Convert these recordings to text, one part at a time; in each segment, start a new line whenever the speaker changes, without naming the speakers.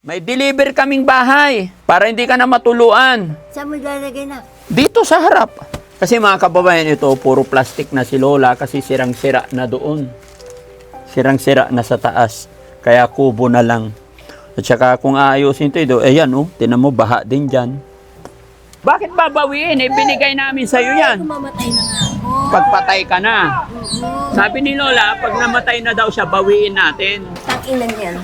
May deliver kaming bahay para hindi ka na matuluan.
Saan mo lalagay na?
Dito sa harap. Kasi mga kababayan, ito puro plastic na si Lola kasi sirang-sira na doon. Sirang-sira na sa taas. Kaya kubo na lang. At saka kung aayusin ito, ayan tinan mo, baha din dyan. Bakit babawiin? Binigay namin sa'yo yan.
Mamatay na nga ako.
Pagpatay ka na.
Oo.
Sabi ni Lola, pag namatay na daw siya, bawiin natin.
Tang-inan yan.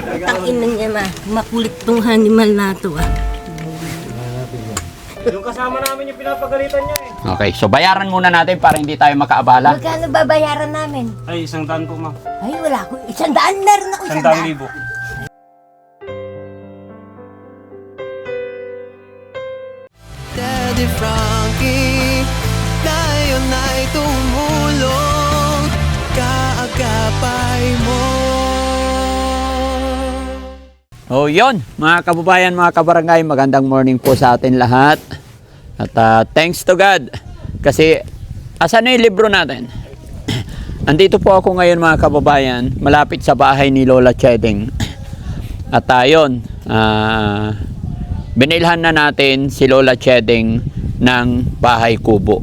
Tang-inan yan makulit tong animal na to
Yung kasama namin yung pinapagalitan niya eh.
Okay, so bayaran muna natin para hindi tayo makaabala.
Magkano babayaran namin?
Ay, 100 po ma'am.
Ay, wala ko. 100, meron ako 100.
100,000.
Daddy Frankie, ngayon ay tumulong, kaagapay mo.
Oh, yun. Mga kababayan, mga kabarangay, magandang morning po sa atin lahat. At thanks to God. Kasi, asan na yung libro natin? Andito po ako ngayon mga kababayan, malapit sa bahay ni Lola Chedeng. At yun, binilhan na natin si Lola Chedeng ng bahay kubo.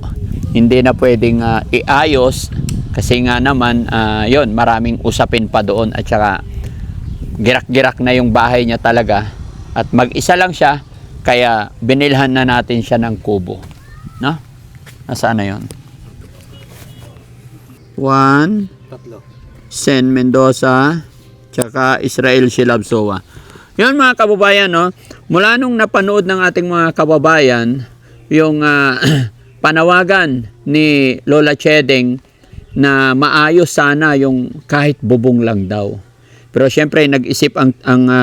Hindi na pwedeng iayos kasi nga naman, yun, maraming usapin pa doon at saka girak-girak na yung bahay niya talaga at mag-isa lang siya kaya binilhan na natin siya ng kubo, no? Nasaan na yun? 1 Sen Mendoza tsaka Israel Shilabsowa. Yun mga kababayan, no? Mula nung napanood ng ating mga kababayan yung panawagan ni Lola Chedeng na maayos sana yung kahit bubong lang daw. Pero syempre nag-isip ang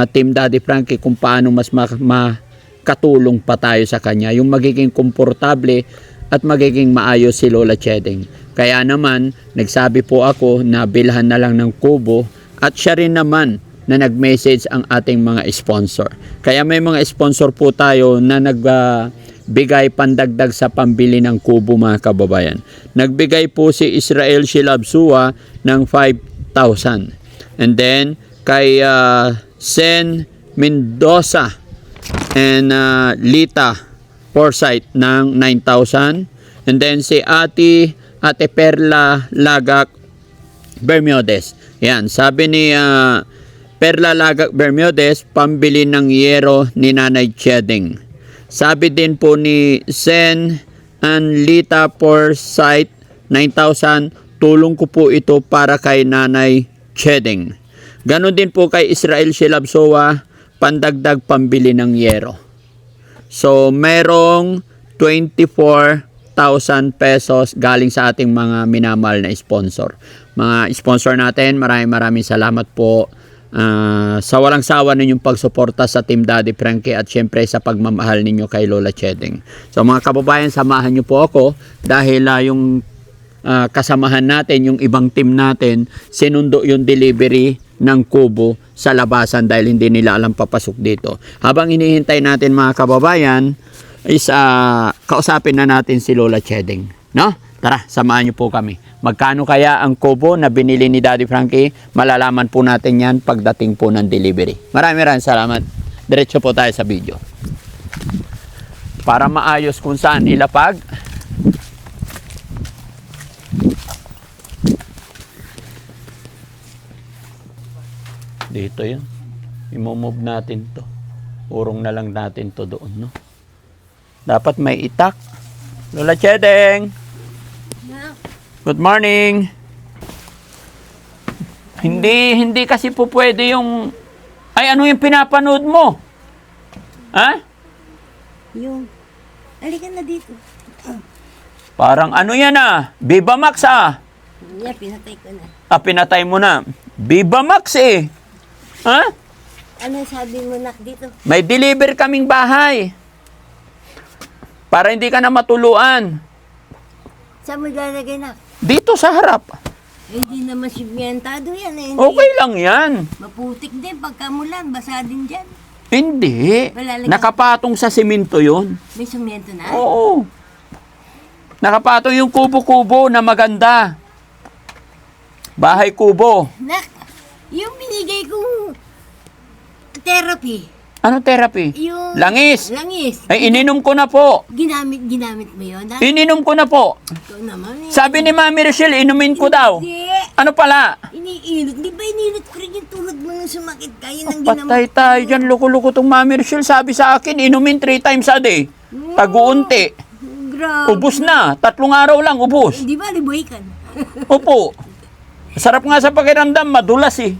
Team Daddy Frankie kung paano mas makatulong pa tayo sa kanya. Yung magiging komportable at magiging maayos si Lola Chedeng. Kaya naman nagsabi po ako na bilhan na lang ng kubo at siya rin naman na nag-message ang ating mga sponsor. Kaya may mga sponsor po tayo na nagbigay pandagdag sa pambili ng kubo mga kababayan. Nagbigay po si Israel Shilabsua ng 5,000. And then, kay Sen Mendoza and Lita Forsyth ng 9,000. And then, si Ate Perla Lagak Bermiodes. Yan, sabi ni Perla Lagak Bermiodes, pambili ng yero ni Nanay Chedeng. Sabi din po ni Sen and Lita Forsyth, 9,000, tulong ko po ito para kay Nanay Chedeng. Ganon din po kay Israel Shilabsowa, pandagdag pambili ng yero. So, merong 24,000 pesos galing sa ating mga minamahal na sponsor. Mga sponsor natin, maraming salamat po sa walang sawa ninyong pagsuporta sa Team Daddy Frankie at syempre sa pagmamahal ninyo kay Lola Chedeng. So mga kababayan, samahan nyo po ako dahil yung kasamahan natin, yung ibang team natin, sinundo yung delivery ng kubo sa labasan dahil hindi nila alam papasok dito. Habang hinihintay natin mga kababayan, is kausapin na natin si Lola Chedeng. No? Tara, samahan niyo po kami. Magkano kaya ang kubo na binili ni Daddy Frankie? Malalaman po natin yan pagdating po ng delivery. Maraming salamat. Diretso po tayo sa video. Para maayos kung saan ilapag. Dito yun. I-move natin to. Urong na lang natin to doon, no? Dapat may itak. Lola Chedeng! Good morning! Hindi kasi po pwede yung... Ay, ano yung pinapanood mo? Ha?
Yung, halika na dito.
Parang ano yan Viva Max
Yeah, pinatay ko na.
Pinatay mo na. Viva Max Ha?
Ano sabi mo nak dito?
May deliver kaming bahay. Para hindi ka na matuluan.
Saan mo lalagay na?
Dito sa harap.
Hindi naman simentado yan eh.
Okay lang yan.
Maputik din pagkamulan, basa din dyan.
Hindi.
Malalagyan.
Nakapatong sa simento yun.
May semento na?
Oo. Nakapatong yung kubo-kubo na maganda. Bahay kubo.
Nak, yung binigay kong therapy.
Ano therapy?
Yung...
Langis.
Langis.
Ay, ininom ko na po.
Ginamit mo yun?
Ininom ko na po.
Ikaw naman eh.
Sabi ni Mami Rochelle, inumin ko daw.
Hindi.
Ano pala?
Iniinit. Di ba iniinit ko rin yung tulad mo nung sumakit ka? Yun ang
Patay tayo dyan, loko-loko tong Mami Rochelle. Sabi sa akin, inumin 3 times a day. Pag-uunti.
Grabe.
Ubus na. 3 araw lang, ubus.
Di ba, libuhay ka?
Opo. Sarap nga sa pakiramdam, madulas eh.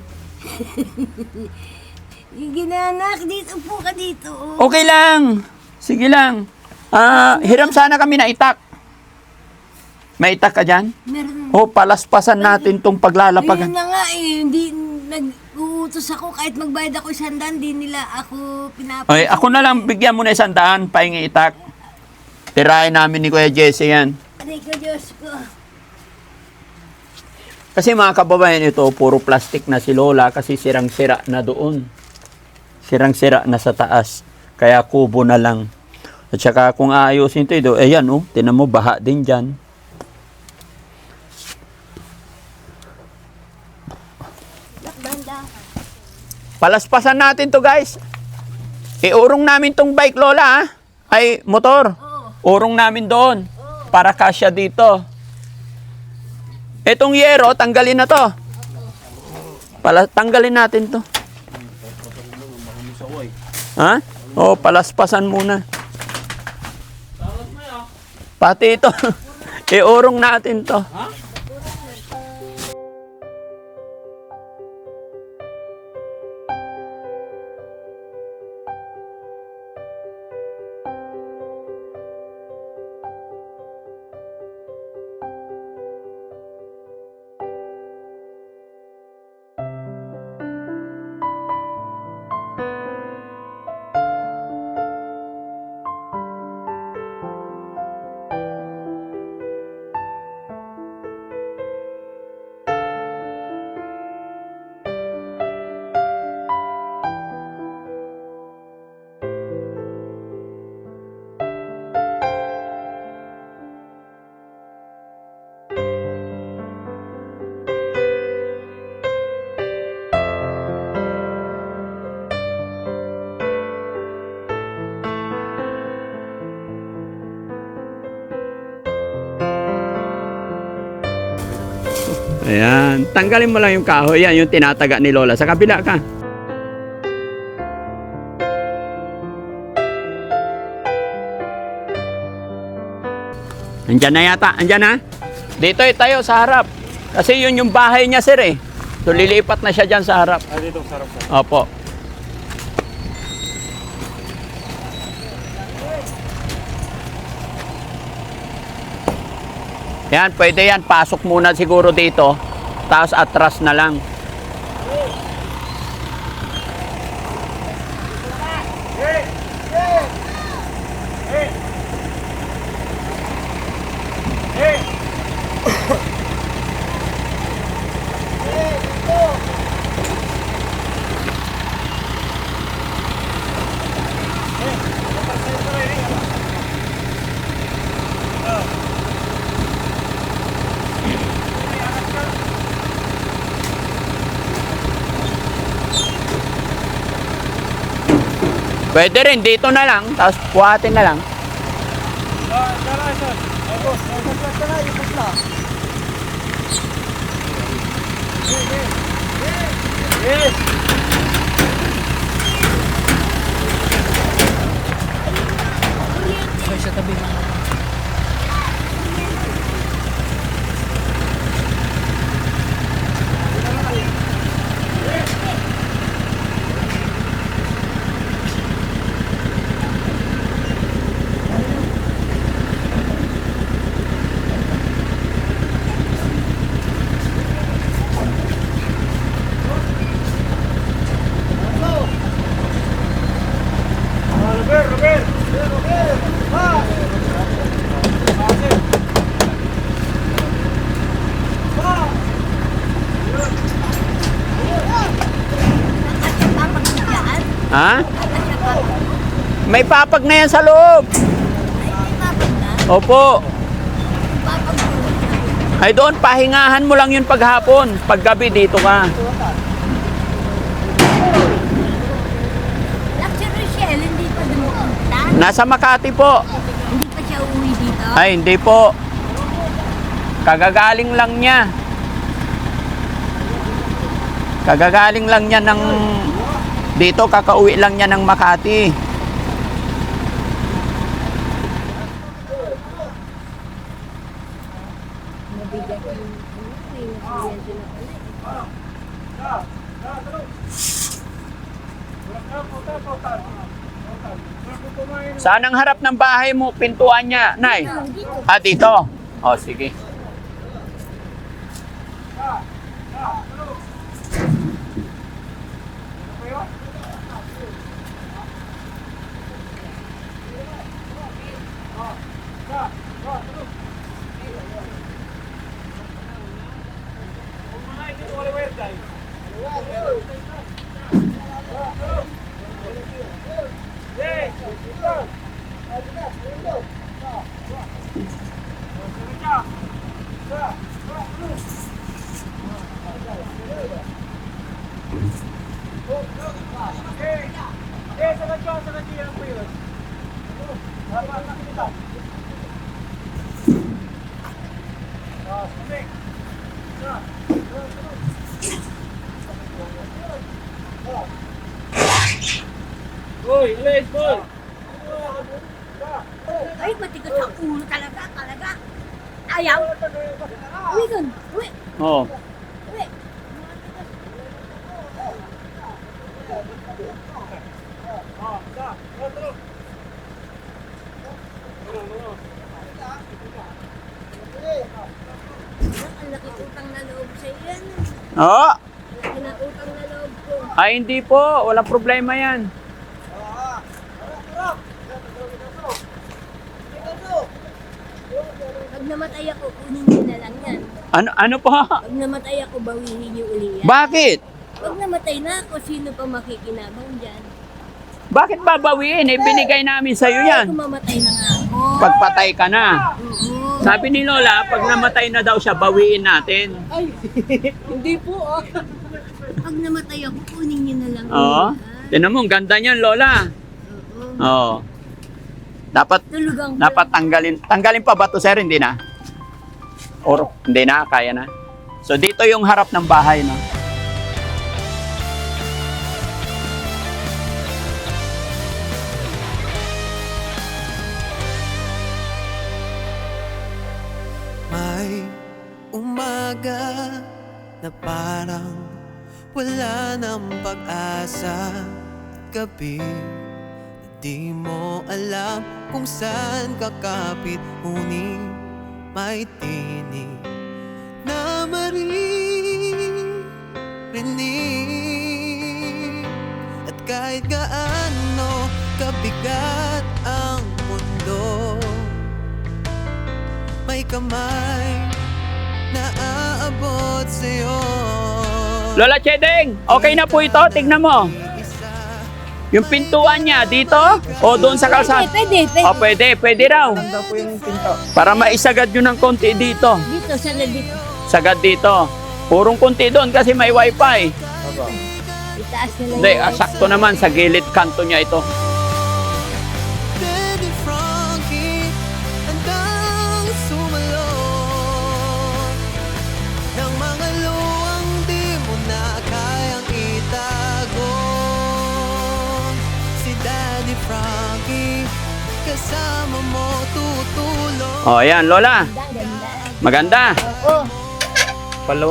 Ginanak, dito po ka dito. Oh.
Okay lang. Sige lang. Hiram sana kami na itak. May itak ka dyan?
Meron.
O, palaspasan natin tong
Ayun
paglalapagan.
na nga eh, hindi nag-uutos ako kahit magbayad ako 100, di nila ako pinapagod.
Okay, ako na lang, bigyan mo na 100, pahingi itak. Tirahin namin ni Kuya Jesse yan.
Aray ko, Diyos ko.
Kasi mga kababayan, ito, puro plastic na si Lola kasi sirang-sira na doon. Sirang-sira na sa taas. Kaya kubo na lang. At saka kung aayusin ito, ayan oh, tinan mo, baha din dyan. Palaspasan natin to guys. Iurong namin tong bike Lola ha? Ay motor. Urong namin doon. Para kasya dito. Itong yero, tanggalin na to. Tanggalin natin to. Ha? O, palaspasan muna. Pati ito. Iurong natin to. Ayan. Tanggalin mo lang yung kahoy. Yan yung tinataga ni Lola. Sa kabila ka. Andyan na yata. Andyan na. Dito tayo sa harap. Kasi yun yung bahay niya, sir eh. So lilipat na siya dyan sa harap.
Dito, sarap po.
Opo. Yan, pwede yan. Pasok muna siguro dito. Tapos atras na lang. Pwede rin, dito na lang. Tapos buhatin na lang. Ha? May papag na yan sa loob. Opo. Ay doon, pahingahan mo lang yun paghapon. Paggabi dito ka. Nasa Makati po.
Hindi pa siya uuwi dito?
Ay, hindi po. Kagagaling lang niya. Kagagaling lang niya ng... Dito, kakauwi lang niya ng Makati.
Mabigat yung aksidente na pala eh.
Saan ang harap ng bahay mo? Pintuan niya, Nay? Ah, dito. O, sige.
Uy, alis, boy!
Ay, matigas sa ulo talaga. Ayaw. Uwi dun. Uwi.
Oo.
Uwi. Ang laki utang na loob sa yan.
Oo.
Laki na utang na loob ko.
Ay, hindi po. Walang problema yan.
Pag namatay ako, kunin niyo na lang yan.
Ano po?
Pag namatay ako, bawihin niyo uli yan.
Bakit?
Pag namatay na ako, sino pa makikinabang dyan?
Bakit babawiin? Eh, binigay namin sa'yo yan.
Kung mamatay na nga ako.
Pagpatay ka na.
Oo.
Sabi ni Lola, pag namatay na daw siya, bawiin natin.
Pag namatay ako, kunin niyo na lang.
Oo.
yan.
Tinan mo, ang ganda niyan, Lola.
Oo.
Oo.
Tulugang
Dapat tanggalin pa ba to, sir? Hindi na? Or hindi na, kaya na? So dito yung harap ng bahay, no?
May umaga na parang wala ng pag-asa. Gabi na di mo alam kung saan kakapit. Ngunit may tinig na maririnig. At kahit gaano kabigat ang mundo, may kamay na aabot sa'yo.
Lola Chedeng, okay na po ito? Tignan mo. Yung pintuan niya, dito? O doon sa kalsada?
Pwede.
O pwede raw. Para maisagad yun ng konti dito.
Dito, sa dito.
Sagad dito. Purong konti doon kasi may wifi.
Itaas na lang.
Hindi, sakto naman sa gilid kanto niya ito.
Daddy Frankie, handang sumalot ng mga luwang di mo na kayang itago. Si Daddy Frankie, kasama mo tutulong.
O, ayan, Lola.
Ganda.
Maganda.
Oo.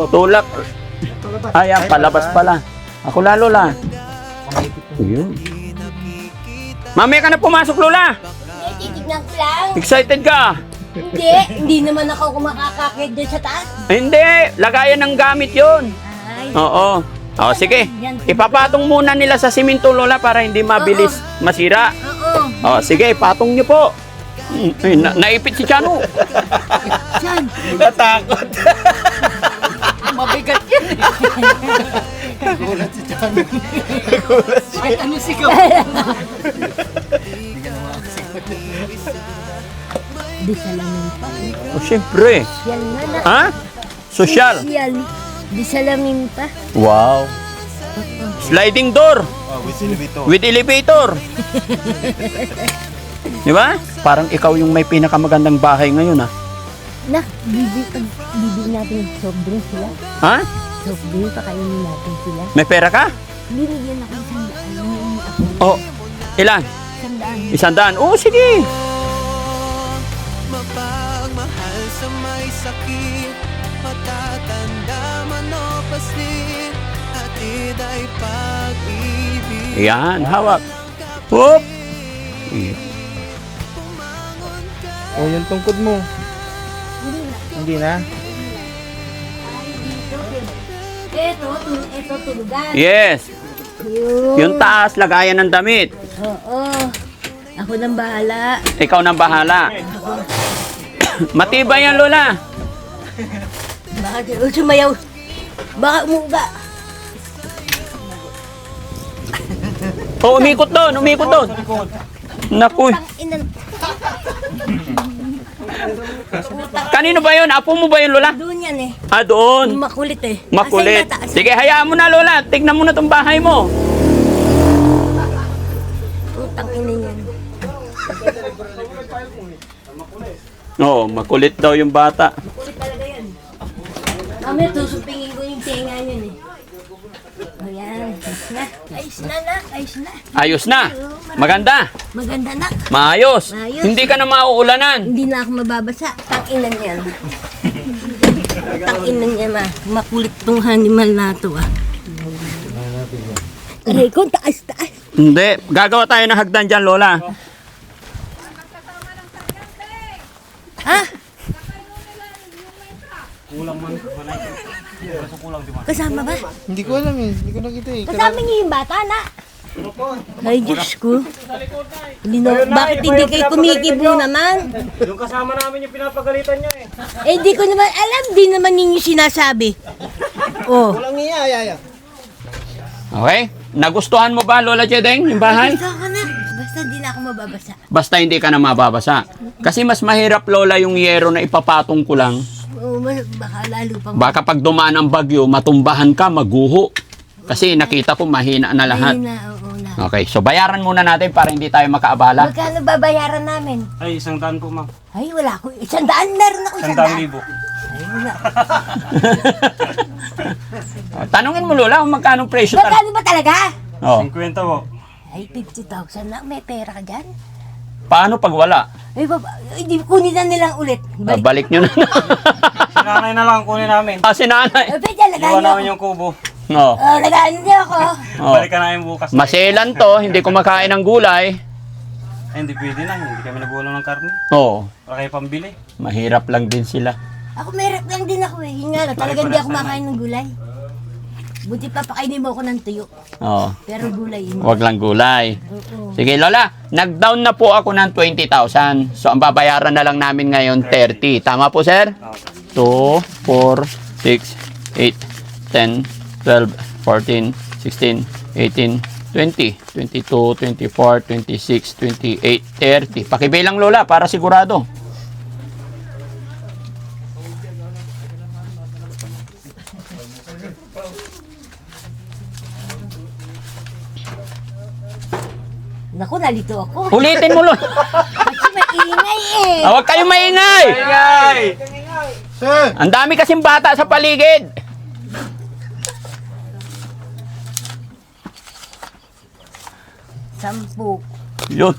Tulak. Ayan, palabas pala. Ako la, Lola. Ayun. Mamaya ka na pumasok, Lola.
Hindi, titignan ko lang.
Excited ka?
Hindi naman ako kumakakakit dyan sa taas.
Hindi, lagayan ng gamit yun.
Ay,
Oo. O, sige. Ipapatong muna nila sa simento, Lola, para hindi mabilis masira.
oo.
O, sige, ipatong nyo po. Ay, naipit si Chano.
Diyan.
Natakot!
Mabigat yan eh.
Kahit ano sigaw.
Di salamin pa.
O, syempre.
Yan nga na.
Ha? Social.
Social. Di salamin pa.
Wow. Sliding door.
Oh, with elevator.
With elevator. Di ba? Parang ikaw yung may pinakamagandang bahay ngayon, ha?
Nak, bibili natin soft drink sila.
Ha?
Soft drink, pakainin natin sila.
May pera ka?
Binigyan ako isang ako.
Oh, ilan?
Isang
100. Oh, sige.
Mapagmahal sa may sakit, matatanda man o paslit, hatid ay pag-ibig.
Yan, hawak. Whoop.
Oh, yung tungkod mo. Hindi na.
Ito, tulugan.
Yes. Yung taas, lagayan ng damit.
Oo. Ako nang bahala.
Ikaw nang bahala. Matibay yan, Lola.
Baka sumayaw. Baka umuga.
Oh, umikot doon, umikot doon. Naku.
Inan.
Kanino ba yun? Apo mo ba yun, Lola?
Doon yan eh.
Ah, doon.
Makulit eh.
Makulit.
Asay na,
Sige, hayaan mo na, Lola. Tignan mo na tong bahay mo.
Utang ina yan.
Oo, makulit daw yung bata.
Makulit talaga yan. Mamaya susupingin ko yung tenga niyan eh. Ayan. Ayos na. Ayos na na. Ayos na.
Ayos na. Maganda.
Maganda na.
Maayos.
Maayos.
Hindi ka na mauulanan.
Hindi na ako mababasa. Tanginan yan. Tanginan yan ma. Makulit tong animal na to ah. Aray ko, taas.
Hindi. Gagawa tayo ng hagdan dyan, Lola.
Ha?
Kulang man. Kulang, di ba?
Kasama ba?
Hindi ko alam eh. Hindi ko nakita eh.
Kasama niyo yung bata na. Ay, Diyos ko. Hindi na, bakit hindi kayo kumikibo naman?
Yung kasama namin yung pinapagalitan niya eh.
Eh, di ko naman alam. Di naman ninyo sinasabi. Oh.
Walang iya.
Okay? Nagustuhan mo ba, Lola Jedeng, yung bahay?
Basta ako na. Basta di na ako mababasa.
Basta hindi ka na mababasa. Kasi mas mahirap, Lola, yung yero na ipapatong ko lang.
Oh, baka lalo pang...
Baka pag dumaan ang bagyo, matumbahan ka, maguho. Kasi nakita ko mahina na lahat.
Ayun na, oo na.
Okay, so bayaran muna natin para hindi tayo makaabala.
Magkano babayaran namin?
Ay, 100 po, ma'am.
Ay, wala ko. 100. Meron ako 100.
100,000.
Ay, wala.
Tanungin mo, Lola, kung magkano presyo talaga.
Magkano ba talaga?
Oh.
50 po.
Ay, 50,000 na. May pera ka dyan?
Paano pag wala?
Ay, di kunin na nilang ulit.
Balik nyo na.
Sinanay na lang kunin namin.
Si nanay.
Ay, pwede, lagaan
Iwan
niyo
namin
ako.
yung kubo.
Oh.
Oh, lagaan niyo ako.
Oh.
Balikan namin bukas.
Maselan to, hindi kumakain ng gulay.
Ay, hindi pwede na. Hindi kami nagulang ng karne.
Oo.
Wala kayo pambili.
Mahirap lang din sila.
Ako meron lang din ako eh. Yun nga lang, talagang hindi ako makain ng gulay. Buti pa pakainin mo ako ng tuyo.
Oo.
Pero gulay yun.
Huwag lang gulay.
Oo.
Sige, Lola, nag-down na po ako ng 20,000. So, ang babayaran na lang namin ngayon, 30. Tama po, sir? 2, 4, 6, 8, 10, 12, 14, 16, 18, 20, 22, 24, 26, 28, 30. Pakibilang, Lola, para sigurado.
Naku, nalito ako.
Ulitin mo, Lola.
Kasi maingay eh.
Huwag kayong maingay. Ang dami kasing bata sa paligid.
Sampu.
Yun.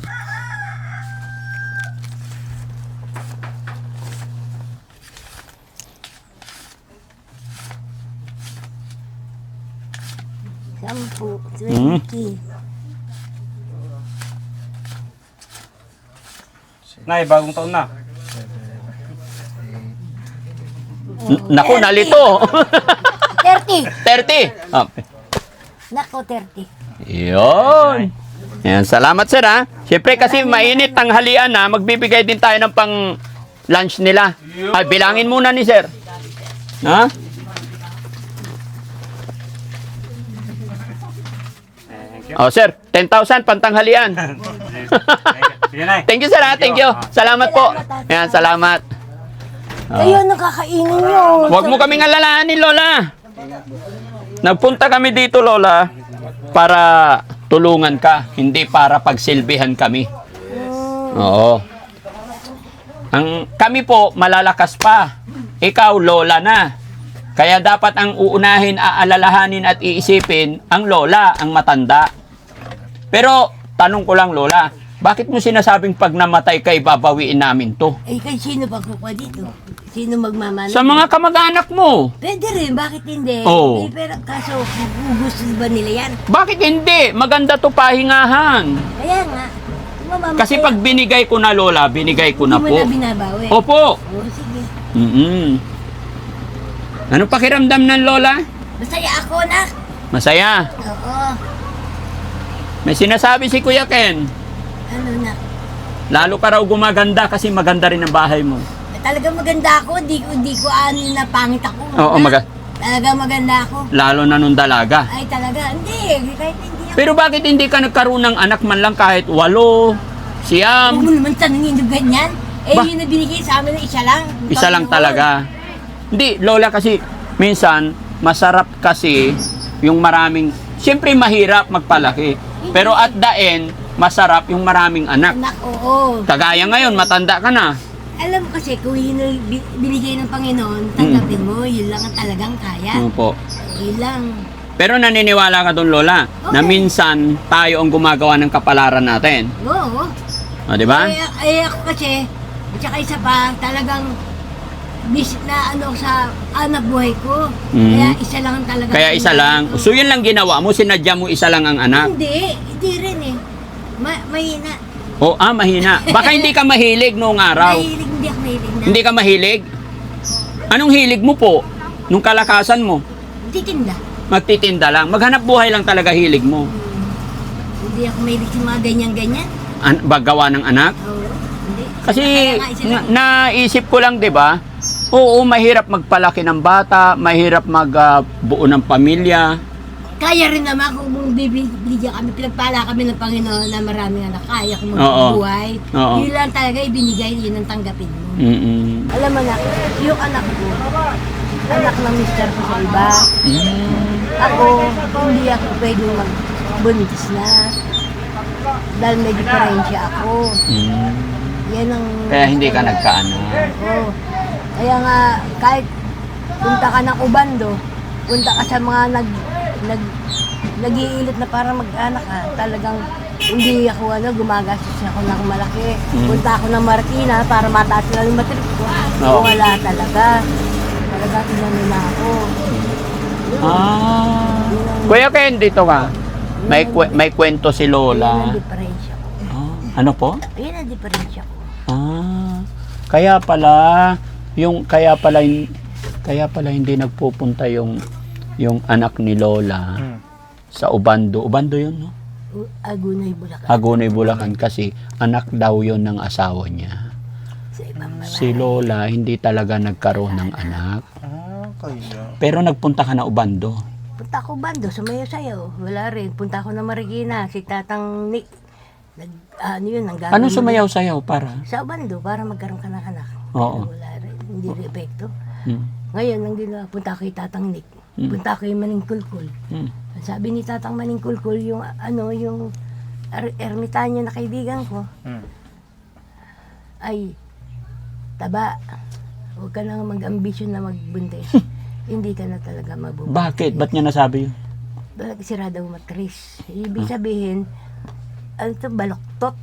Sampu. 20.
Nay, bagong taon na.
Naku, nalito.
30.
30. Oh.
Naku, 30.
Yun. Yan, salamat sir ha. Siyempre kasi mainit tanghalian na, magbibigay din tayo ng pang lunch nila. Ay, bilangin muna ni sir. Ha? Oh sir, 10,000 pantanghalian.
Sige, Nay.
Thank you sir ha, thank you. Salamat po. Yan, salamat.
Kayo nakakainin nyo.
Huwag mo kaming alalahanin, Lola. Nagpunta kami dito, Lola, para tulungan ka, hindi para pagsilbihan kami. Oo. Kami po, malalakas pa. Ikaw, lola na. Kaya dapat ang uunahin, aalalahanin at iisipin, ang lola, ang matanda. Pero, tanong ko lang, lola, bakit mo sinasabing pag namatay ka, ibabawiin namin to?
Eh, kay sino pa kukuha dito? Sino magmamana?
Sa mga kamag-anak mo.
Pwede rin, bakit hindi?
Oo.
Eh, pero kaso, gusto ba nila yan?
Bakit hindi? Maganda to pahingahan.
Kaya nga, mamamatay.
Kasi pag binigay ko na, lola, binigay ko na
Hindi
po.
mo na binabawi.
Opo.
Oo, sige.
Anong pakiramdam ng lola?
Masaya ako, nak.
Masaya.
Oo.
May sinasabi si Kuya Ken.
Ano, nak?
Lalo ka raw gumaganda kasi maganda rin ang bahay mo.
Talagang maganda ako. Di ko ano na pangit ako.
Oo,
Talagang maganda ako.
lalo na nung dalaga.
Ay, talaga. Hindi. Kahit hindi ako.
Pero bakit hindi ka nagkaroon ng anak man lang kahit 8,
Huwag
siyam,
mo naman tanongin yung ganyan. Eh,
Ba?
yun na binigay sa amin na isa lang.
isa lang
Panginoon.
talaga? Hindi, lola, kasi minsan masarap kasi yung maraming, siyempre mahirap magpalaki. Pero at the end, masarap yung maraming anak.
Anak, oo.
Kagaya ngayon, matanda ka na.
Alam mo kasi, kung yun ang binigay ng Panginoon, tanggapin mo, yun lang ang talagang kaya.
Opo.
Yun lang.
Pero naniniwala ka doon, lola, na
Okay.
minsan tayo ang gumagawa ng kapalaran natin.
Oo.
O, di ba?
Ako kasi, at saka isa pa, talagang visit na ano sa anak buhay ko.
Mhm.
Kaya isa lang ang talagang
Kaya isa lang. So, yun lang ginawa mo, sinadya mo isa lang ang anak.
Hindi rin eh. Mahina.
Mahina. Baka hindi ka mahilig noong araw.
Mahilig, hindi ako mahilig na.
Hindi ka mahilig? Anong hilig mo po? Nung kalakasan mo?
Titinda.
Magtitinda lang. Maghanap buhay lang talaga hilig mo.
Hindi ako mahilig sa mga ganyan-ganyan.
Baggawa ng anak?
Oo. Hindi.
Kasi
Kaya nga, isa lang.
naisip ko lang, 'di ba? Oo, mahirap magpalaki ng bata, mahirap magbuo ng pamilya.
Kaya rin naman kung bibigyan kami, pinagpala kami ng Panginoon na maraming anak, kaya kung
Oo.
magbuhay.
Oo.
Yun lang talaga ibinigay, yun ang tanggapin mo.
Mm.
Alam mo na, yung anak ko, anak ng mister ko sa iba. Ako, hindi ako pwedeng magbuntis na. Dahil may diferensya ako. Yan ang...
Kaya hindi ka nagkaano.
Oo. Kaya nga, kahit punta ka ng Ubando, punta ka sa mga nag-iilit na para mag-anak ka, talagang hindi ako gumagastos ako ng malaki. Punta ako ng Marikina para mataas na yung matrix ko.
Oo.
Wala talaga. Talaga tinanong na ako.
Kuya Ken, dito ka. May kwento si
Yan ang
Lola.
diferensya ko.
Ano po?
Yan ang diferensya ko.
Kaya pala hindi nagpupunta yung anak ni Lola sa Ubando. Ubando yun, no?
Agunay, Bulacan.
Agunay, Bulacan kasi anak daw yun ng asawa niya.
Sa ibang babae.
Si Lola hindi talaga nagkaroon ng anak.
Kaya.
Pero nagpunta ka na Ubando.
Punta ako Bando, sumayaw-sayaw. Wala rin. Punta ako ng Marikina. Si Tatang Nick. Nang
Anong sumayaw-sayaw para?
Sa Bando, para magkaroon ka ng anak.
Oo.
Wala rin. Hindi rin epekto.
Hmm.
Ngayon, nang punta ako kay Tatang Nick. Punta ako kay Maning Kulkul. Sabi ni Tatang Maning Kulkul, yung ermitanyo na kaibigan ko, ay, taba, huwag ka na mag-ambisyon na magbuntis. Hindi ka na talaga mabubuntis.
Bakit? Ba't niya nasabi yun?
Talaga sira daw matris. Ibig sabihin, ano to, baloktot.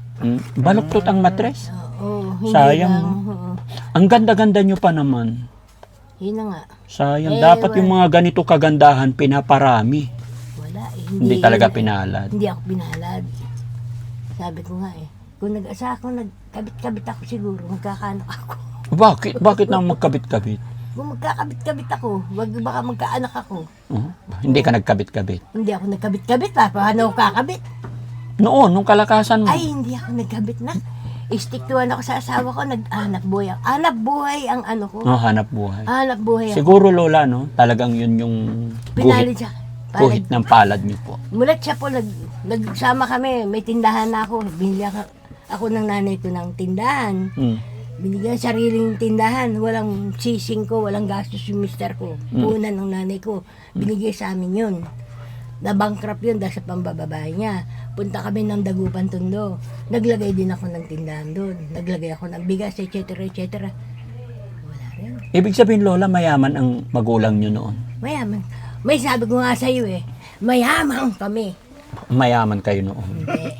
Baluktot ang matres.
Oo, hindi
Sayang,
lang.
no?
Oo.
Ang ganda-ganda nyo pa naman.
Yun na nga.
Sayang. Dapat yung mga ganito kagandahan pinaparami.
Wala eh.
Hindi talaga pinalad.
Hindi ako pinalad. Sabi ko nga eh. Kung nag-asa ako, nagkabit-kabit ako siguro, magkakaanak ako.
Bakit? Bakit nang magkabit-kabit?
Kung magkakabit-kabit ako, baka magkaanak ako.
Hindi ka nagkabit-kabit.
Hindi ako nagkabit-kabit pa. Paano ako kakabit?
Noon, nung kalakasan mo.
Ay, hindi ako nagkabit na. Stick to ako sa asawa ko, nag-hanap buhay. Hanap buhay ang ano ko.
Hanap buhay.
Hanap buhay ako.
Siguro, Lola, no? Talagang yun yung
Pinalid siya.
guhit ng palad niyo po.
Mulat siya po, nagsama kami. May tindahan na ako. Binili ako ng nanay ko ng tindahan. Binigyan sariling tindahan. Walang sising ko, walang gastos yung mister ko. Punan ng nanay ko. Binigay sa amin yun. Na-bankrupt yun dahil sa pambababae niya. Punta kami ng Dagupan, Tondo. Naglagay din ako ng tindahan doon. Naglagay ako ng bigas, etc. Wala rin.
Ibig sabihin, Lola, mayaman ang magulang nyo noon.
Mayaman. May sabi ko nga sa'yo mayaman kami.
Mayaman kayo noon.
Hindi.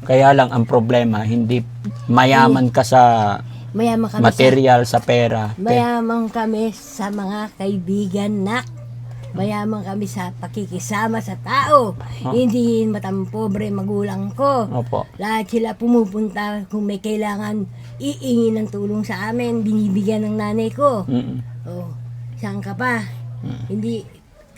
Kaya lang ang problema, hindi mayaman ka sa
Mayaman kami
material, sa pera.
Mayaman kami sa mga kaibigan, nak. Mayaman kami sa pakikisama sa tao. Hindi matampobre magulang ko.
Opo.
Lahat sila pumupunta kung may kailangan iingi ng tulong sa amin. Binibigyan ng nanay ko.
Mm-mm.
Oh, saan ka pa? Hindi,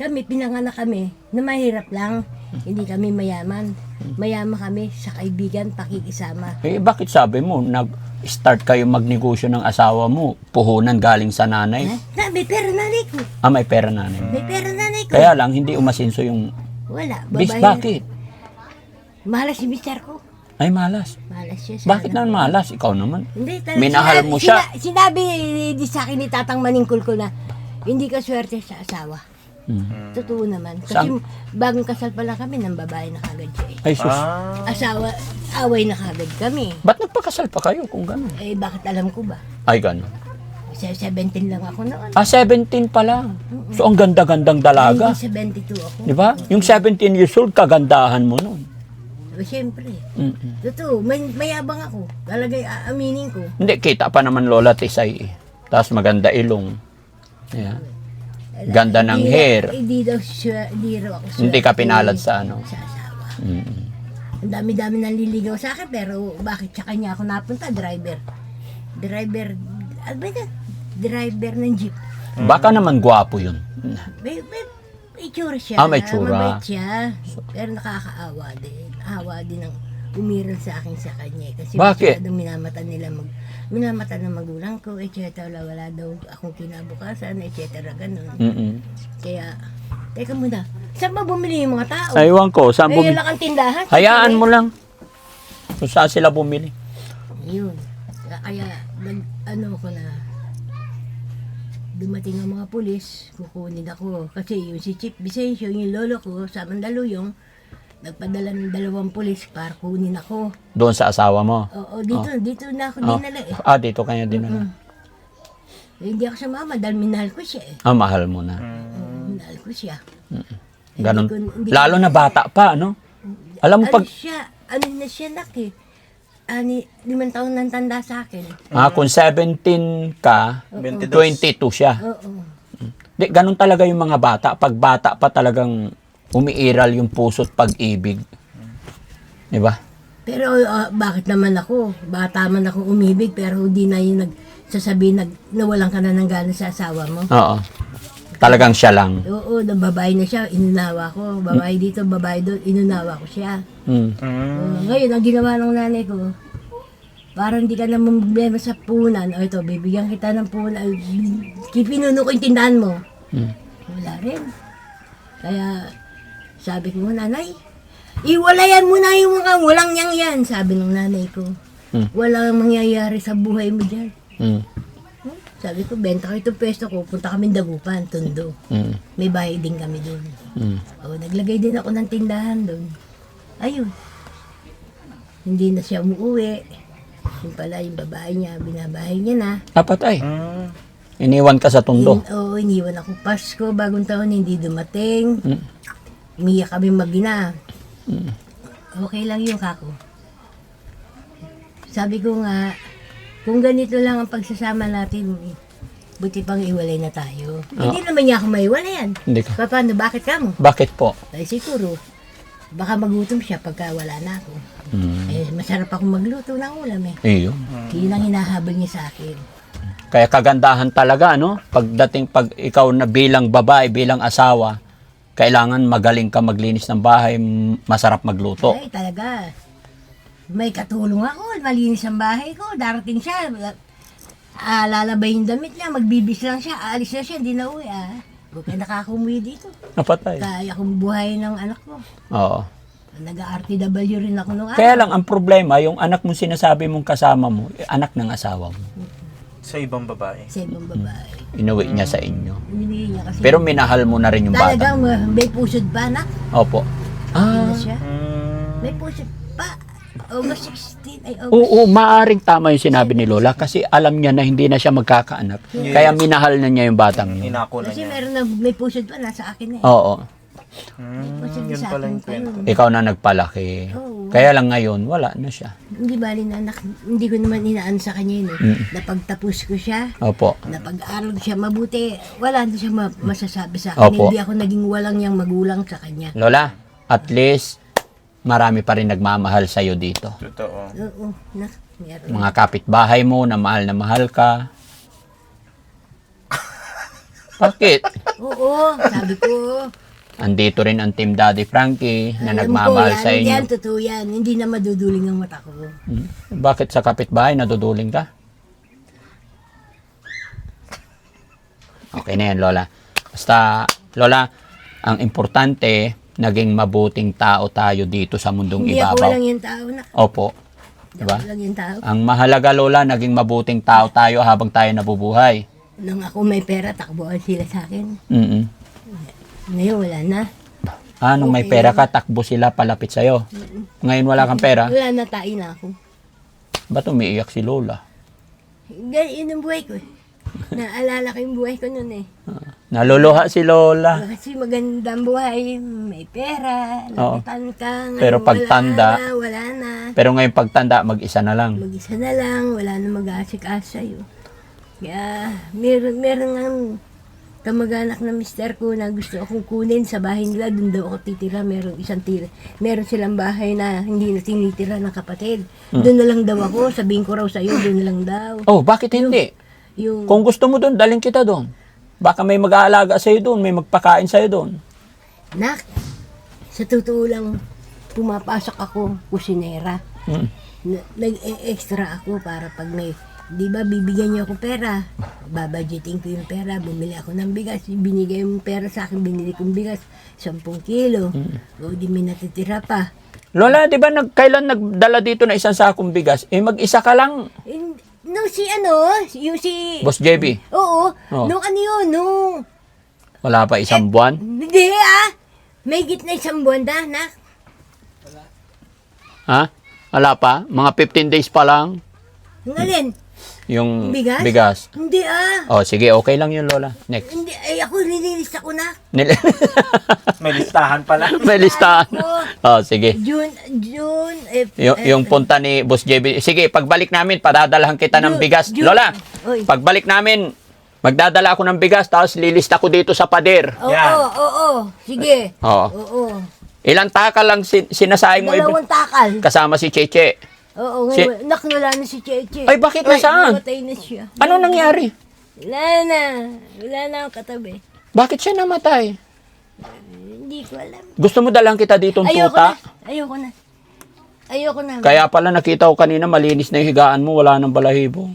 kami, pinanganak kami na mahirap lang. Hindi kami mayaman. Mayaman kami sa kaibigan, pakikisama.
Eh, bakit sabi mo, nag-start kayo magnegosyo ng asawa mo, puhunan galing sa nanay?
May pera nanay ko.
May pera nanay.
May pera nanay ko.
Kaya lang, hindi umasinso yung...
Wala.
Bis,
babae.
bakit?
Malas si mister ko.
Ay, malas.
Malas siya.
Bakit naman malas? Ikaw naman.
Hindi, talaga.
Minahal mo siya.
Sinabi di sa akin ni Tatang Maningkul ko na hindi ka swerte sa asawa. Totoo naman. Kasi
Saan?
bagong kasal pa lang kami ng babae na kagad siya eh.
Ay, sus.
Asawa, away na kagad kami.
Ba't nagpakasal pa kayo kung gano'n?
Eh, bakit alam ko ba?
Ay, gano'n.
17 lang ako noon.
17 pa lang. So, ang ganda-gandang dalaga.
Hindi 72 ako.
Di ba? Yung 17 years old, kagandahan mo nun.
Siyempre.
Mm-mm.
Totoo, mayabang ako. Talagang aaminin ko.
Hindi, kita pa naman Lola Tisay eh. Tapos maganda ilong. Yeah. Ganda ng hair.
Hindi daw siya, hindi raw ako
Hindi ka pinalad sa ano.
sa asawa.
Mm-mm.
Ang dami-dami nang liligaw sa akin, pero bakit sa kanya ako napunta? Driver, ano ba yun? Driver ng jeep.
Baka naman gwapo yun.
May itsura siya.
May itsura.
Mabait siya. Pero nakakaawa din. Awa din ang umiral sa akin sa kanya. Kasi
Bakit?
masyadong minamata ng magulang ko, etc. Wala daw akong kinabukasan, etc. Ganun.
Mm-mm.
Kaya, teka muna. Saan ba bumili yung mga tao?
Aywan ko, saan
Ayun
bumili?
lang ang tindahan.
Hayaan mo lang. Kung saan sila bumili.
Yun. Kaya, ano ko na, dumating ang mga pulis, kukunin ako. Kasi yung si Chief Vicencio, yung lolo ko, sa Mandaluyong, nagpadala ng 2 pulis para kunin ako.
Doon sa asawa mo.
Oo, dito na ako dinala eh.
Dito kanya dinala.
Hindi ako sumama dahil minahal ko siya eh.
Mahal mo na.
Minahal ko siya.
Ganon.
Hindi
Lalo na bata pa, ano? Alam mo pag...
Ano na siya nak eh. 5 taon nang tanda sa akin.
Kung 17 ka, 22 siya.
Oo.
Di, ganun talaga yung mga bata. Pag bata pa talagang umiiral yung puso't pag-ibig. Di ba?
Pero bakit naman ako? Bata man ako umibig pero hindi na yung nagsasabihin nawalan ka na ng gana sa asawa mo.
Oo. Talagang siya lang.
Oo, babae na siya, inunawa ko. Babae dito, babae doon, inunawa ko siya. Ngayon, ang ginawa ng nanay ko, parang hindi ka na problema sa punan. O ito, bibigyan kita ng punan. Pinuno ko yung tindahan mo. Wala rin. Kaya, sabi ko, nanay, iwalayan mo na yung mga walang yang yan, sabi ng nanay ko. Walang mangyayari sa buhay mo dyan. Sabi ko, benta ko itong pwesto ko, punta kami Dagupan, Tondo. May bahay din kami doon. Naglagay din ako ng tindahan doon. Ayun. Hindi na siya umuwi. Yung pala, yung babae niya, binabahay niya na.
Patay. Iniwan ka sa Tondo.
Iniwan ako Pasko, bagong taon, hindi dumating. Umiyak kami mag-ina. Okay lang yung kako. Sabi ko nga, kung ganito lang ang pagsasama natin, buti pang iwalay na tayo. Hindi naman niya ako maiwalayan.
Hindi ka.
Paano, bakit ka mo?
Bakit po?
Ay siguro, baka magutom siya pagka wala na ako. Masarap ako magluto ng ulam eh.
Iyo.
Yun ang hinahabol niya sa akin.
Kaya kagandahan talaga, no? Pag ikaw na bilang babae, bilang asawa, kailangan magaling ka maglinis ng bahay, masarap magluto.
Ay, talaga. May katulong ako, malinis ang bahay ko. Darating siya, lalabay yung damit niya, magbibis lang siya, aalis na siya, hindi na uwi Huwag ka nakakumuwi dito.
Napatay.
Kaya akong buhay ng anak ko.
Oo.
Nag-RTW rin ako nung
Kaya lang, ang problema, yung anak mong sinasabi mong kasama mo, anak ng asawa mo.
Sa ibang babae.
sa ibang babae.
Inuwi niya sa inyo.
Binigay niya kasi.
Pero minahal mo na rin yung bata.
talagang may pusod pa, anak.
Opo.
Ano
Ah,
siya?
Mm.
May pusod pa. August 16. Ay, August.
oo, maaring tama yung sinabi ni Lola kasi alam niya na hindi na siya magkakaanak.
Yes.
Kaya minahal na niya yung batang yun.
Inako na
Kasi
niya.
meron na, may pusod pa, nasa akin eh.
Oo.
Pusod
Yun
sa
pala
akin
yung
pa
kwento.
yun.
Ikaw na nagpalaki.
Oo.
Kaya lang ngayon, wala na siya.
Hindi bali na anak, hindi ko naman inaan sa kanya yun eh. Napagtapos ko siya,
Opo.
napag-aral siya mabuti, wala na siya masasabi sa akin.
Opo.
Hindi ako naging walang yang magulang sa kanya.
Lola, at least marami pa rin nagmamahal sa'yo dito.
Totoo.
Oo, nak, meron.
Mga kapitbahay mo na mahal ka. Bakit?
Oo, sabi ko.
Andito rin ang Team Daddy Frankie na
alam
nagmamahal
ko,
sa inyo.
Yan, totoo yan. Hindi na maduduling ang mata ko.
Bakit sa kapitbahay naduduling ka? Okay na yan, Lola. Basta, Lola, ang importante, naging mabuting tao tayo dito sa mundong
Hindi ako
ibabaw.
walang yung tao, nak.
Opo.
Hindi
Diba?
ako walang yung tao.
Ang mahalaga, Lola, naging mabuting tao tayo habang tayo nabubuhay.
Nung ako may pera, takbuhan sila sa akin.
Mm-mm.
Ngayon, wala na.
Nung may
Okay.
pera ka, takbo sila palapit sa'yo. Ngayon wala kang pera,
Wala na, tain na ako.
ba't umiiyak si Lola?
Yun ang buhay ko eh. Naalala ko yung buhay ko noon eh.
Naluluha si Lola.
Kasi magandang buhay, may pera,
Oo.
lapitan ka. Ngayon,
Pero pagtanda-
wala na.
Pero ngayon pagtanda, mag-isa na lang.
Mag-isa na lang, wala na mag-aasik-asa sa'yo. Kaya, meron ng kamag-anak na mister ko na gusto akong kunin sa bahay nila, doon daw ako titira. Meron silang bahay na hindi na tinitira ng kapatid. Doon na lang daw ako, sabihin ko raw sa'yo, doon na lang daw.
Oh, bakit hindi?
Yung,
Kung gusto mo doon, daling kita doon. Baka may mag-aalaga sa'yo doon, may magpakain sa'yo doon.
nak, sa totoo lang, pumapasok ako, kusinera.
Mm.
Nag-extra ako para pag may, di ba, bibigyan niyo ako pera. Babudgeting ko yung pera, bumili ako ng bigas. Binigay yung pera sa akin, binili kong bigas, 10 kilo. O di may natitira pa.
Lola, di ba kailan nagdala dito na isang sakong bigas? Mag-isa ka lang.
Nung yung si...
Boss JB,
Oo,
Oh.
nung ano yun, nung...
wala pa isang buwan.
Hindi may gitna 1 buwan na, nak.
Ha? Wala pa? Mga 15 days pa lang
Nung alin?
yung
Bigas?
bigas.
Hindi
Oh, sige, okay lang yun, Lola. Next.
Hindi, ako nililis ako na.
May listahan pala.
May listahan. Oh, sige.
June,
Yung punta ni Boss JB. Sige, pagbalik namin, padadalahan kita ng bigas. Lola,
Oy.
pagbalik namin, magdadala ako ng bigas, tapos lilista ko dito sa pader.
Yan.
Oo, sige.
Oo.
Oo.
Ilang takal lang sinasayang mo?
2 takal.
Kasama si Cheche.
Oo, ngayon, naknula na si Cheche.
Ay, bakit nasaan?
Namatay na siya.
Ano nangyari?
Wala na ang katabi.
Bakit siya namatay?
Hindi ko alam.
Gusto mo dalang kita ditong tuta?
Ayoko na.
Kaya pala nakita ko kanina malinis na yung higaan mo, wala nang balahibo.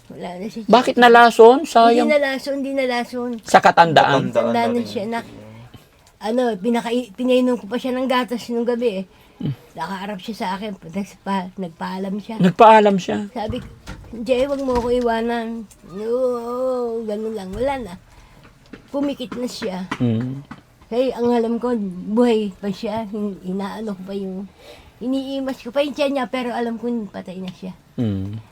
Wala na si Cheche.
Bakit nalason? Sayang.
Hindi nalason.
Sa katandaan.
Tanda na siya, pinainom ko pa siya ng gatas nung gabi eh. Nakaharap siya sa akin, nagpaalam siya.
Nagpaalam siya.
Sabi ko, Jay, wag mo ako iwanan. No, ganun lang, wala na. Pumikit na siya.
Mm.
Kaya ang alam ko, buhay pa siya. Inaano ko pa yung, iniimas ko pa yung tiyan niya, pero alam ko patay na siya.
Mm.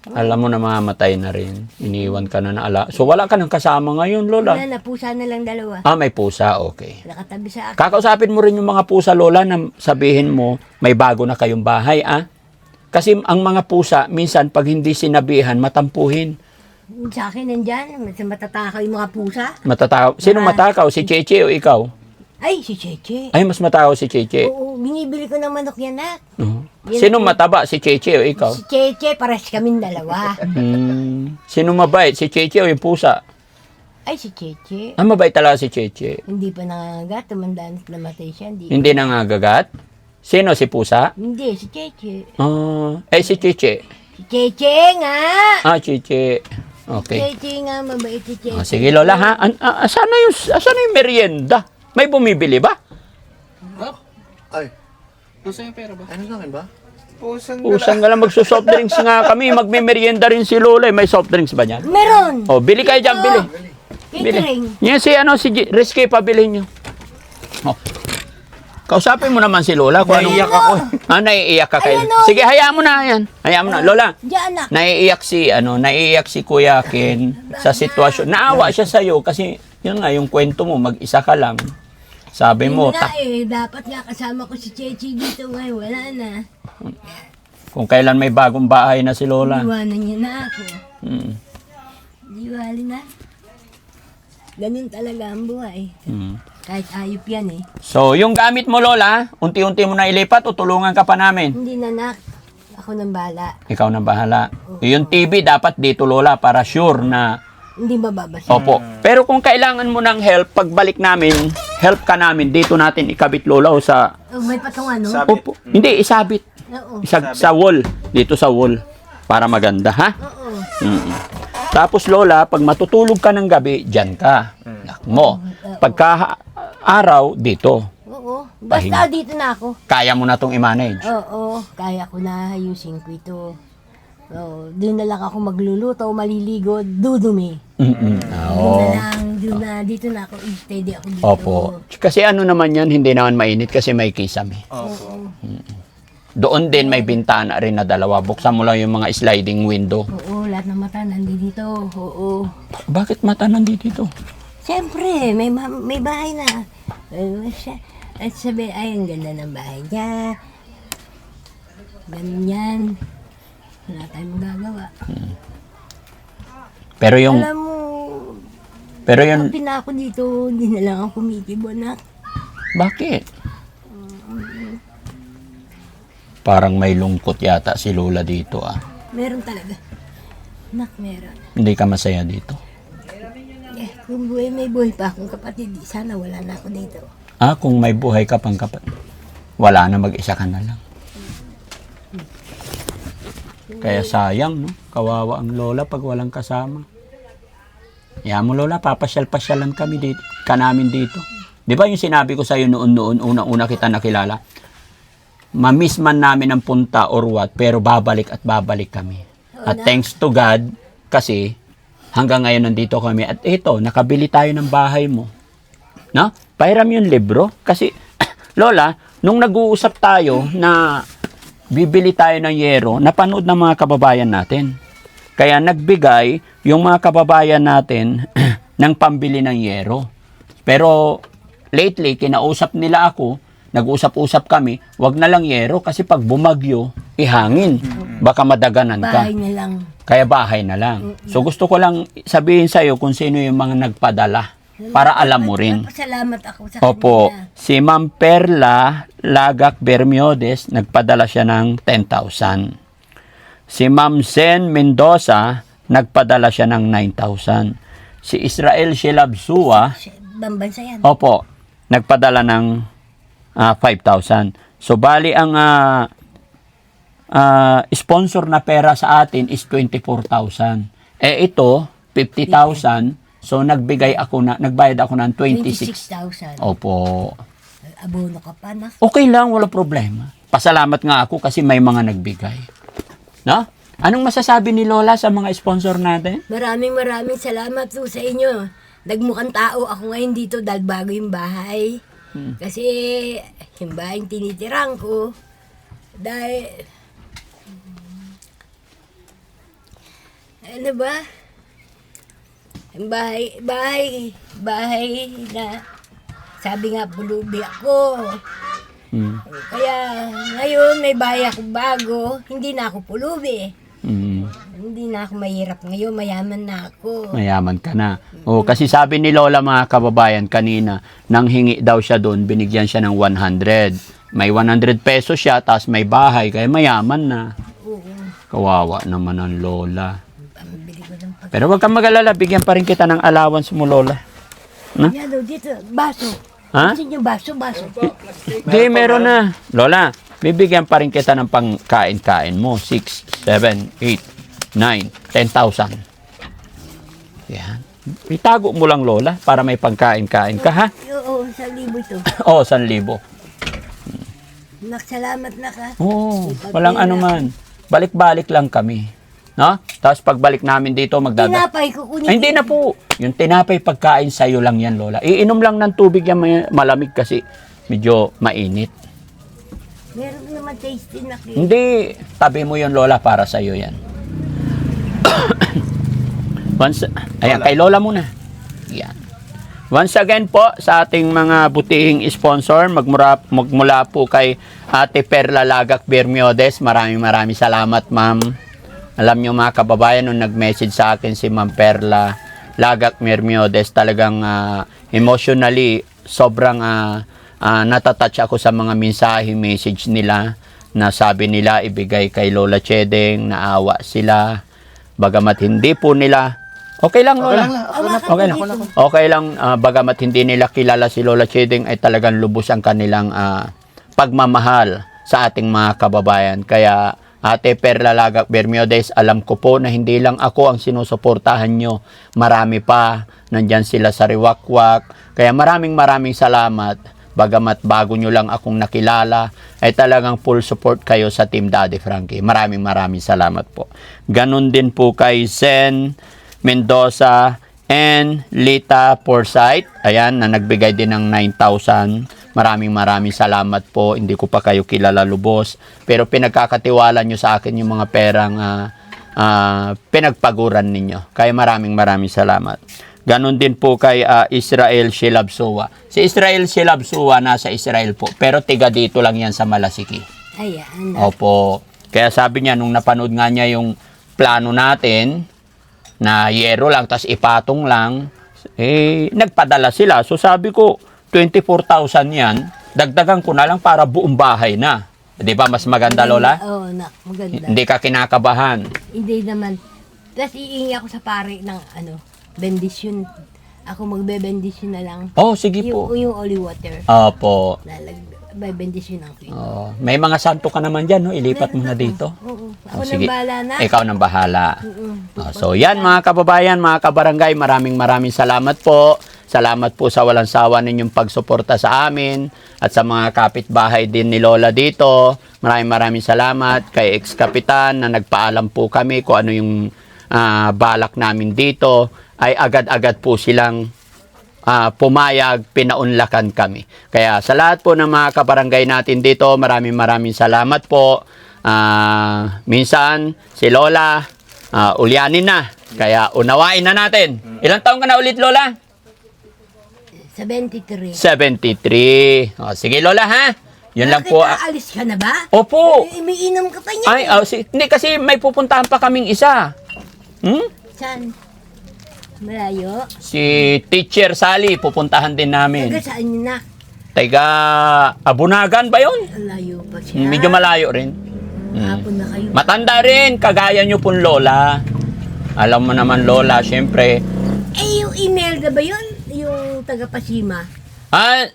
Alam mo na mamamatay na rin. Iniwan ka na ala. So wala ka nang kasama ngayon, Lola?
Wala na, pusa na lang 2.
May pusa, okay.
Nakatabi sa akin.
Kakausapin mo rin yung mga pusa, Lola, na sabihin mo, may bago na kayong bahay, Kasi ang mga pusa, minsan, pag hindi sinabihan, matampuhin.
Sa akin nandyan, matatakaw yung mga pusa.
Matataw. Sino matakaw? Si Cheche o ikaw?
Ay, si Cheche.
Ay, mas matakaw si Cheche.
Oo, binibili ko ng manok yan, nak.
Sino mataba? Si Cheche o ikaw?
Si Cheche, pares kaming 2.
Sino mabait? Si Cheche o yung pusa?
Ay, si Cheche.
Mabait talaga si Cheche.
Hindi pa nangangagat, tumanda na namatay siya.
Hindi nangagagat? Sino? Si pusa?
Hindi, si Cheche.
Si Cheche.
Si Cheche nga!
Cheche. Okay.
Cheche nga, mabait si Cheche.
Sige, Lola, ha? Asan na yung merienda? May bumibili ba?
Ay,
Nasa yung pera ba?
ano sa akin ba?
Pusang ka lang, magsusoft drinks nga kami. Magme-merienda rin si Lola. May soft drinks ba niyan?
Meron!
O, bili kayo dyan, bili.
Catering.
Yan si Rizky, pabilihin nyo. Oh. Kausapin mo naman si Lola. Kung
Naiiyak ako.
Naiiyak ka kayo.
Ayan, oh.
Sige, hayaan mo na yan. Hayaan mo na. Lola,
Diyan anak.
naiiyak si Kuya Ken sa sitwasyon. Naawa siya sa'yo kasi yun nga, yung kwento mo, mag-isa ka lang. Sabi mo,
Yun nga dapat nga kasama ko si Chechi dito ngayon. Wala na.
kung kailan may bagong bahay na si Lola.
Iwanan niya na ako.
Mm.
Diwali na. Ganun talaga ang buhay.
Mm.
Kahit ayop yan eh.
So, yung gamit mo, Lola, unti-unti mo na ilipat o tulungan ka pa namin?
Hindi na nak. Ako nang bala.
Ikaw na bahala. Yung TV dapat dito, Lola, para sure na
Hindi mababasa.
opo. Pero kung kailangan mo ng help, pagbalik namin, help ka namin, dito natin ikabit, Lola, o sa...
Oh, may patungan, no?
Sabi-
Opo. Hindi, isabit.
Oo.
Sa wall. Dito sa wall. Para maganda, ha?
Oo.
Mm. Tapos, Lola, pag matutulog ka ng gabi, dyan ka. Lock mo. Pagka araw, dito.
Oo.
Pahinga.
Basta dito na ako.
Kaya mo na itong i-manage.
Oo. Kaya ko na ayusin ko ito. So, doon na lang ako magluluto, maliligo, dudumi.
Mm-mm.
Doon na, dito na ako, steady ako dito.
Opo. Kasi ano naman yan, hindi naman mainit kasi may kisame.
Opo.
Doon din may bintana rin na dalawa. Buksan mo lang yung mga sliding window.
Oo, lahat ng mata nandito. Oo.
Bakit mata nandito dito?
Siyempre, may bahay na. At sabi, ay, ang ganda ng bahay niya. Ganyan. Wala tayong magagawa.
Pero yung
Alam mo,
pero yun,
kapin na ako dito, hindi na lang ako kumikibo na.
bakit? Parang may lungkot yata si Lola dito ah.
Meron talaga. Nak, meron.
Hindi ka masaya dito.
Kung may buhay pa akong kapatid, sana wala na ako dito.
Ah, kung may buhay ka pang kapatid, wala na, mag-isa ka na lang. Kaya sayang, no? Kawawa ang Lola pag walang kasama. Kaya mo, Lola, papasyal-pasyalan kami dito, namin dito. Di ba yung sinabi ko sa'yo noon, unang-una kita nakilala? Mamiss man namin ang punta or what, pero babalik at babalik kami. At thanks to God, kasi hanggang ngayon nandito kami. At ito, nakabili tayo ng bahay mo. No? Pahiram yung libro. Kasi, Lola, nung nag-uusap tayo na bibili tayo ng yero, napanood ng mga kababayan natin. Kaya nagbigay yung mga kababayan natin ng pambili ng yero. Pero lately, kinausap nila ako, nag-usap-usap kami, wag na lang yero kasi pag bumagyo, ihangin. Baka madaganan ka.
Bahay na lang.
Kaya bahay na lang. So gusto ko lang sabihin sa'yo kung sino yung mga nagpadala para alam mo rin.
Salamat ako sa
Opo,
kanila.
si Ma'am Perla Lagac Bermiodes, nagpadala siya ng 10,000. Si Ma'am Zen Mendoza, nagpadala siya ng 9,000. Si Israel Shilabsua,
Bambansa yan.
opo, nagpadala ng 5,000. So, bali ang sponsor na pera sa atin is 24,000. Ito, 50,000. So, nagbayad ako ng 26,000.
26,000.
Opo.
Abono ka pa na.
Okay lang, wala problema. Pasalamat nga ako kasi may mga nagbigay. No? Anong masasabi ni Lola sa mga sponsor natin?
Maraming salamat po sa inyo. Nagmukhang tao ako ngayon dito dahil bago yung bahay. Kasi yung bahay tinitirang ko. Dahil... Ano ba? Yung bahay na sabi nga pulubi ako. Kaya ngayon may bahay ako bago, hindi na ako pulubi. Hindi na ako mahirap ngayon, mayaman na ako.
Mayaman ka na. O, kasi sabi ni Lola mga kababayan kanina, nang hingi daw siya doon, binigyan siya ng 100. May 100 pesos siya, tapos may bahay, kaya mayaman na.
Oo.
Kawawa naman ang Lola.
Pambili ko ng
Pero wag kang mag-alala, bigyan pa rin kita ng allowance mo, Lola.
Yan daw dito, baso.
Ha?
Gusto niyo baso?
Hindi, meron na. Lola, bibigyan pa rin kita ng pangkain-kain mo. 6, 7, 8, 9, 10,000. Yan. Itago mo lang, Lola, para may pangkain-kain ka, ha?
Oo, 1,000 ito.
Oo, 1,000.
Nak, salamat na ka.
Oo, walang ano man. Balik-balik lang kami. No? Tapos pagbalik namin dito,
Tinapay ko kunin.
Ay, hindi na po. Yung tinapay pagkain sa'yo lang yan, Lola. Iinom lang ng tubig yan malamig kasi medyo mainit.
Meron naman tasty na kayo.
Hindi, tabi mo yun, Lola, para sa'yo yan. Ayan, kay Lola muna. Yan. Once again po, sa ating mga butihing sponsor, magmula po kay Ate Perla Lagak Bermiodes. Maraming salamat, ma'am. Alam nyo mga kababayan, nung nag-message sa akin si Ma'am Perla Lagak Bermiodes, talagang emotionally, sobrang natatouch ako sa mga mensahe, message nila, na sabi nila ibigay kay Lola Chedeng, naawa sila, bagamat hindi po nila, okay lang Lola, okay lang, okay lang, bagamat hindi nila kilala si Lola Chedeng, ay talagang lubos ang kanilang pagmamahal sa ating mga kababayan. Kaya Ate Perla Lagak Bermiodes, alam ko po na hindi lang ako ang sinusuportahan nyo. Marami pa. Nandyan sila sa Riwakwak. Kaya maraming salamat. Bagamat bago nyo lang akong nakilala, ay talagang full support kayo sa Team Daddy Frankie. Maraming salamat po. Ganon din po kay Zen Mendoza and Lita Forsyth. Ayan, na nagbigay din ng 9,000. Maraming salamat po. Hindi ko pa kayo kilala lubos. Pero pinagkakatiwala nyo sa akin yung mga perang pinagpaguran ninyo. Kaya maraming salamat. Ganon din po kay Israel Shilabsuwa. Si Israel Shilabsuwa nasa Israel po. Pero tiga dito lang yan sa Malasiki.
Ayan.
Opo. Kaya sabi niya, nung napanood nga niya yung plano natin, na yero lang, tas ipatong lang, nagpadala sila. So sabi ko, 24,000 yan, dagdagan ko na lang para buong bahay na. Di ba mas maganda, Lola?
Oo, nak, maganda.
Hindi ka kinakabahan.
Hindi naman. Tapos iingi ako sa pare ng bendisyon. Ako magbe-bendisyon na lang.
Oh, sige po.
Yung holy water.
Opo.
Bendisyon ang queen.
Oh, may mga santo ka naman dyan, no? Ilipat mo na dito.
Oo.
Oh,
Ako
sige.
nang bahala na.
Ikaw nang bahala.
Oo.
Oh, so yan mga kababayan, mga kabarangay, maraming salamat po. Salamat po sa walang sawa ninyong pagsuporta sa amin at sa mga kapitbahay din ni Lola dito. Maraming salamat kay ex-kapitan na nagpaalam po kami kung ano yung balak namin dito. Ay agad-agad po silang pumayag, pinaunlakan kami. Kaya sa lahat po ng mga kabarangay natin dito, maraming salamat po. Minsan, si Lola, ulyanin na. Kaya unawain na natin. Ilang taon ka na ulit, Lola?
73.
73. O, sige, Lola, ha? Yun lang po.
Aalis ka na ba?
Opo.
Umiinom ka pa niya.
Ay, hindi kasi may pupuntahan pa kaming isa.
Saan? Malayo?
Si Teacher Sally, pupuntahan din namin.
Taga saan yun na?
Taga Abunagan ba yun?
Malayo pa siya.
Medyo malayo rin.
Hapon na kayo.
Matanda rin, kagaya nyo pong Lola. Alam mo naman, Lola, syempre.
Yung Imelda ba yun? Yung taga Pasima?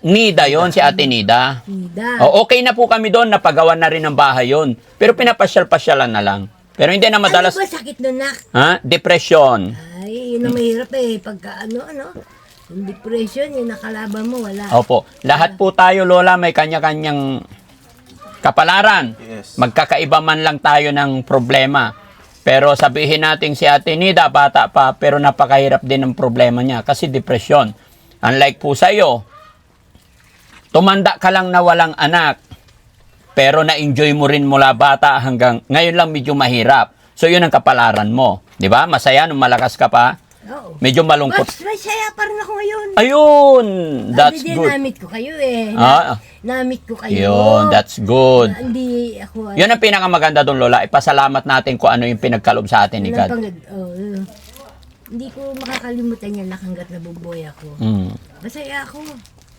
Nida yon, si Ate Nida.
Nida.
Okay na po kami doon, napagawa na rin ng bahay yon. Pero pinapasyal-pasyalan na lang. Pero hindi na madalas.
Ano ba sakit nun, nak?
Depression.
Ay, yun ang mahirap pagka yung depression, yung nakalaban mo, wala.
Opo. Lahat po tayo, Lola, may kanya-kanyang kapalaran.
Yes.
Magkakaiba man lang tayo ng problema. Pero sabihin natin si Ate Nida, bata pa, pero napakahirap din ang problema niya kasi depression. Unlike po sa'yo, tumanda ka lang na walang anak, pero na-enjoy mo rin mula bata hanggang ngayon lang medyo mahirap. So yun ang kapalaran mo. Di ba? Masaya nung malakas ka pa.
Oo.
Medyo malungkot.
Mas masaya pa rin ako ngayon.
Ayun! That's
Hindi,
good.
namit ko kayo Namit ko kayo.
Yun, that's good.
Hindi ako.
Yun ang pinakamaganda doon, Lola. Ipasalamat natin kung ano yung pinagkalob sa atin ni God.
Hindi ko makakalimutan yan hanggat nabubuhay ako. Masaya ako.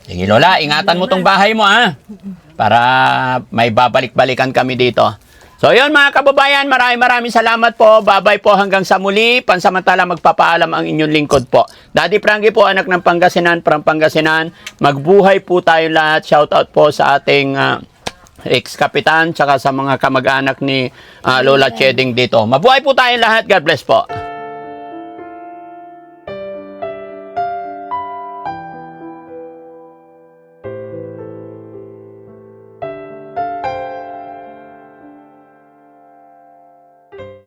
Sige, Lola, ingatan mo tong bahay mo, ha? Para may babalik-balikan kami dito. So, yun mga kababayan, maraming salamat po. Bye-bye po hanggang sa muli. Pansamantala magpapaalam ang inyong lingkod po. Daddy Frankie po, anak ng Pangasinan, from Pangasinan. Magbuhay po tayo lahat. Shoutout po sa ating ex-kapitan, tsaka sa mga kamag-anak ni Lola Cheding dito. Mabuhay po tayo lahat. God bless po.